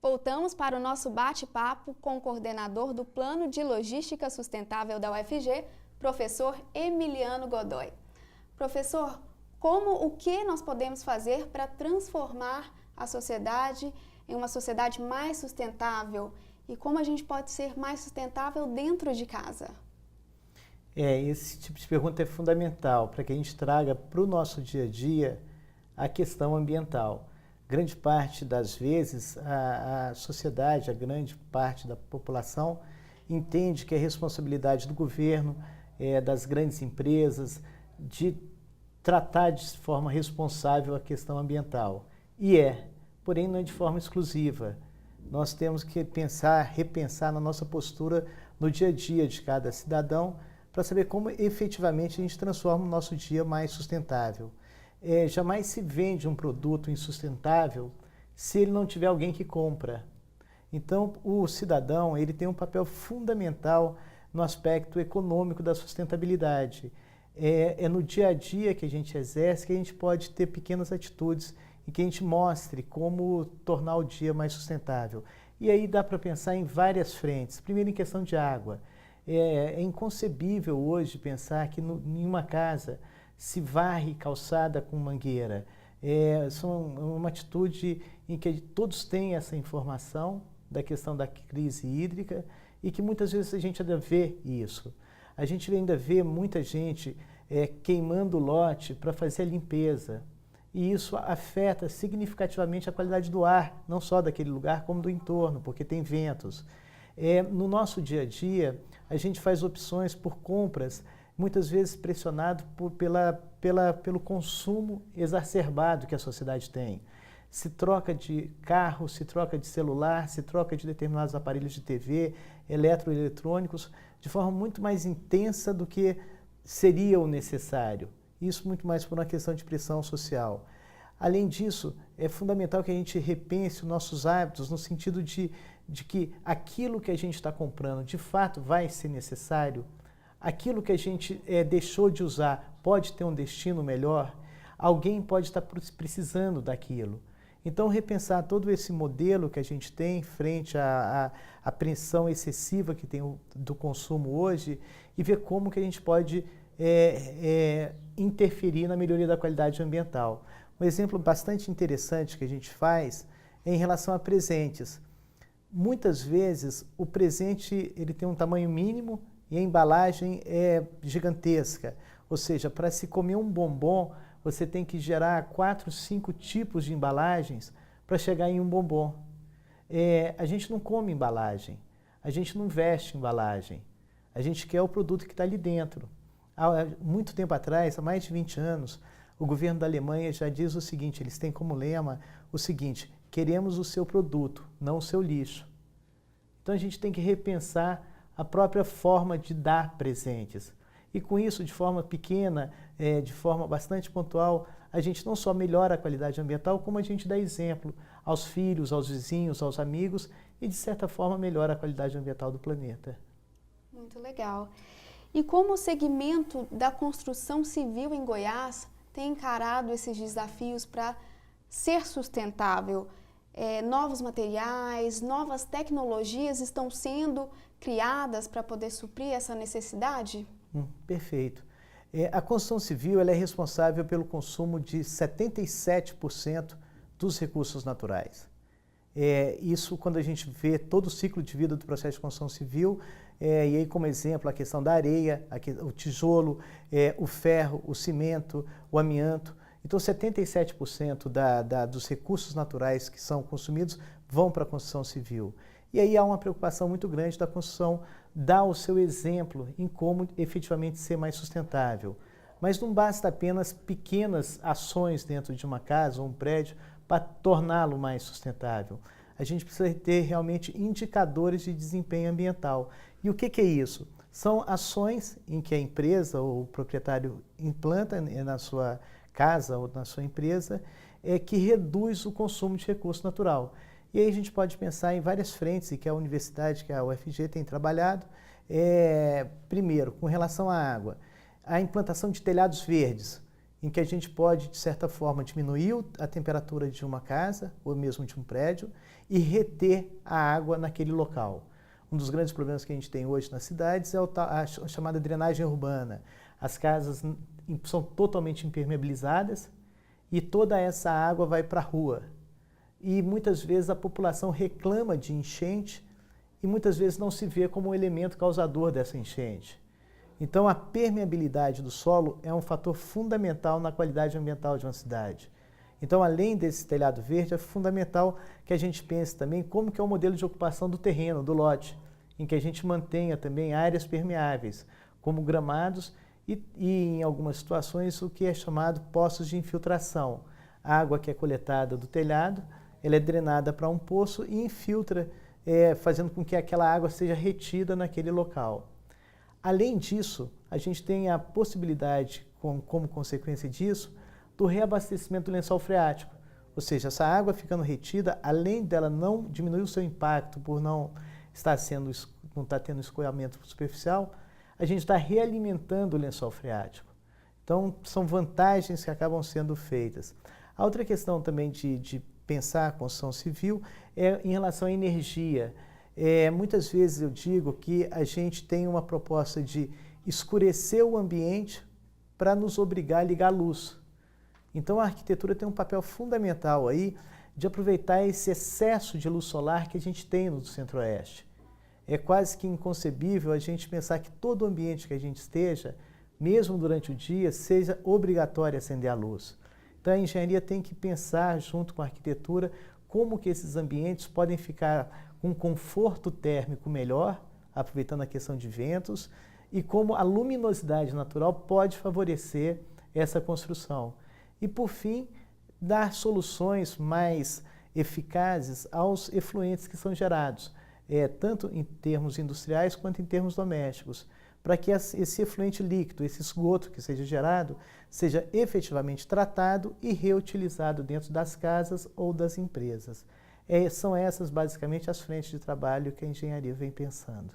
voltamos para o nosso bate-papo com o coordenador do Plano de Logística Sustentável da UFG, professor Emiliano Godoy. Professor, o que nós podemos fazer para transformar a sociedade em uma sociedade mais sustentável? E como a gente pode ser mais sustentável dentro de casa? Esse tipo de pergunta é fundamental para que a gente traga para o nosso dia a dia a questão ambiental. Grande parte das vezes a sociedade, a grande parte da população entende que é responsabilidade do governo, das grandes empresas, de tratar de forma responsável a questão ambiental. Porém não é de forma exclusiva. Nós temos que repensar na nossa postura no dia a dia de cada cidadão para saber como efetivamente a gente transforma o nosso dia mais sustentável. Jamais se vende um produto insustentável se ele não tiver alguém que compra. Então, o cidadão ele tem um papel fundamental no aspecto econômico da sustentabilidade. É no dia a dia que a gente exerce que a gente pode ter pequenas atitudes em que a gente mostre como tornar o dia mais sustentável. E aí dá para pensar em várias frentes. Primeiro, em questão de água. É inconcebível hoje pensar que em uma casa se varre calçada com mangueira. É uma atitude em que todos têm essa informação da questão da crise hídrica e que muitas vezes a gente ainda vê isso. A gente ainda vê muita gente queimando lote para fazer a limpeza. E isso afeta significativamente a qualidade do ar, não só daquele lugar, como do entorno, porque tem ventos. No nosso dia a dia, a gente faz opções por compras, muitas vezes pressionado pelo consumo exacerbado que a sociedade tem. Se troca de carro, se troca de celular, se troca de determinados aparelhos de TV, eletroeletrônicos, de forma muito mais intensa do que seria o necessário. Isso muito mais por uma questão de pressão social. Além disso, é fundamental que a gente repense os nossos hábitos no sentido de que aquilo que a gente está comprando de fato vai ser necessário, aquilo que a gente deixou de usar pode ter um destino melhor, alguém pode estar precisando daquilo. Então, repensar todo esse modelo que a gente tem frente à pressão excessiva que tem do consumo hoje e ver como que a gente pode interferir na melhoria da qualidade ambiental. Um exemplo bastante interessante que a gente faz é em relação a presentes. Muitas vezes o presente ele tem um tamanho mínimo e a embalagem é gigantesca. Ou seja, para se comer um bombom, você tem que gerar 4, 5 tipos de embalagens para chegar em um bombom. A gente não come embalagem, a gente não veste embalagem, a gente quer o produto que está ali dentro. Há muito tempo atrás, há mais de 20 anos, o governo da Alemanha já diz o seguinte, eles têm como lema o seguinte: queremos o seu produto, não o seu lixo. Então a gente tem que repensar a própria forma de dar presentes. E com isso, de forma pequena, de forma bastante pontual, a gente não só melhora a qualidade ambiental, como a gente dá exemplo aos filhos, aos vizinhos, aos amigos e, de certa forma, melhora a qualidade ambiental do planeta. Muito legal. E como o segmento da construção civil em Goiás tem encarado esses desafios para ser sustentável? Novos materiais, novas tecnologias estão sendo criadas para poder suprir essa necessidade? Perfeito. A construção civil ela é responsável pelo consumo de 77% dos recursos naturais. Isso quando a gente vê todo o ciclo de vida do processo de construção civil, e aí como exemplo a questão da areia, o tijolo, o ferro, o cimento, o amianto. Então 77% dos recursos naturais que são consumidos vão para a construção civil. E aí há uma preocupação muito grande da construção dar o seu exemplo em como efetivamente ser mais sustentável. Mas não basta apenas pequenas ações dentro de uma casa ou um prédio para torná-lo mais sustentável. A gente precisa ter realmente indicadores de desempenho ambiental. E o que é isso? São ações em que a empresa ou o proprietário implanta na sua casa ou na sua empresa que reduz o consumo de recurso natural. E aí a gente pode pensar em várias frentes, e que a universidade, que a UFG tem trabalhado. Primeiro, com relação à água, a implantação de telhados verdes. em que a gente pode, de certa forma, diminuir a temperatura de uma casa ou mesmo de um prédio e reter a água naquele local. Um dos grandes problemas que a gente tem hoje nas cidades é a chamada drenagem urbana. As casas são totalmente impermeabilizadas e toda essa água vai para a rua. E muitas vezes a população reclama de enchente e muitas vezes não se vê como um elemento causador dessa enchente. Então a permeabilidade do solo é um fator fundamental na qualidade ambiental de uma cidade. Então, além desse telhado verde, é fundamental que a gente pense também como que é o modelo de ocupação do terreno, do lote, em que a gente mantenha também áreas permeáveis, como gramados e em algumas situações, o que é chamado poços de infiltração. A água que é coletada do telhado, ela é drenada para um poço e infiltra, fazendo com que aquela água seja retida naquele local. Além disso, a gente tem a possibilidade, como consequência disso, do reabastecimento do lençol freático. Ou seja, essa água ficando retida, além dela não diminuir o seu impacto por não estar tendo escoamento superficial, a gente está realimentando o lençol freático. Então, são vantagens que acabam sendo feitas. A outra questão também de pensar a construção civil é em relação à energia. Muitas vezes eu digo que a gente tem uma proposta de escurecer o ambiente para nos obrigar a ligar a luz. Então a arquitetura tem um papel fundamental aí de aproveitar esse excesso de luz solar que a gente tem no Centro-Oeste. É quase que inconcebível a gente pensar que todo ambiente que a gente esteja, mesmo durante o dia, seja obrigatório acender a luz. Então a engenharia tem que pensar junto com a arquitetura como que esses ambientes podem ficar com um conforto térmico melhor, aproveitando a questão de ventos, e como a luminosidade natural pode favorecer essa construção. E, por fim, dar soluções mais eficazes aos efluentes que são gerados, tanto em termos industriais quanto em termos domésticos, para que esse efluente líquido, esse esgoto que seja gerado, seja efetivamente tratado e reutilizado dentro das casas ou das empresas. São essas, basicamente, as frentes de trabalho que a engenharia vem pensando.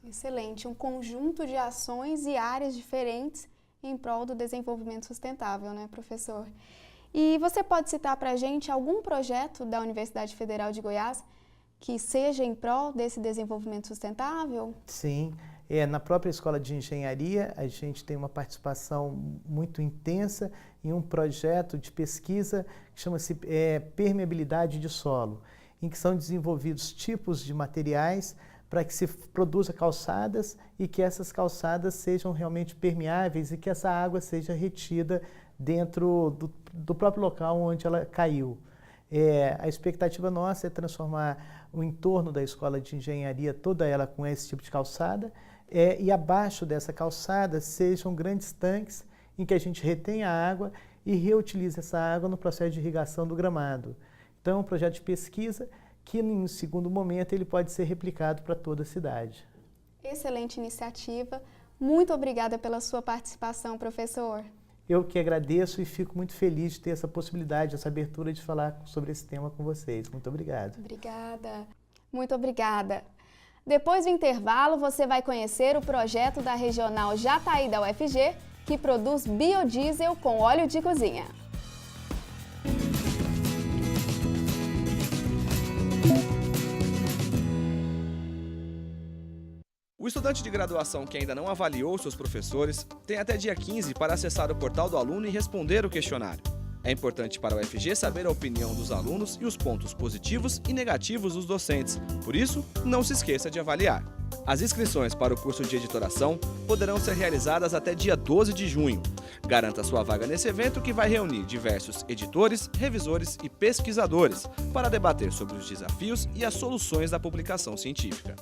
Excelente, um conjunto de ações e áreas diferentes em prol do desenvolvimento sustentável, né, professor? E você pode citar para a gente algum projeto da Universidade Federal de Goiás que seja em prol desse desenvolvimento sustentável? Sim, na própria Escola de Engenharia a gente tem uma participação muito intensa em um projeto de pesquisa que chama-se permeabilidade de solo, em que são desenvolvidos tipos de materiais para que se produza calçadas e que essas calçadas sejam realmente permeáveis e que essa água seja retida dentro do próprio local onde ela caiu. A expectativa nossa é transformar o entorno da Escola de Engenharia, toda ela com esse tipo de calçada, e abaixo dessa calçada sejam grandes tanques em que a gente retém a água e reutiliza essa água no processo de irrigação do gramado. Então, é um projeto de pesquisa que, em segundo momento, ele pode ser replicado para toda a cidade. Excelente iniciativa. Muito obrigada pela sua participação, professor. Eu que agradeço e fico muito feliz de ter essa possibilidade, essa abertura de falar sobre esse tema com vocês. Muito obrigado. Obrigada. Muito obrigada. Depois do intervalo, você vai conhecer o projeto da Regional Jataí da UFG, que produz biodiesel com óleo de cozinha. O estudante de graduação que ainda não avaliou seus professores tem até dia 15 para acessar o portal do aluno e responder o questionário. É importante para a UFG saber a opinião dos alunos e os pontos positivos e negativos dos docentes, por isso, não se esqueça de avaliar. As inscrições para o curso de editoração poderão ser realizadas até dia 12 de junho. Garanta sua vaga nesse evento que vai reunir diversos editores, revisores e pesquisadores para debater sobre os desafios e as soluções da publicação científica.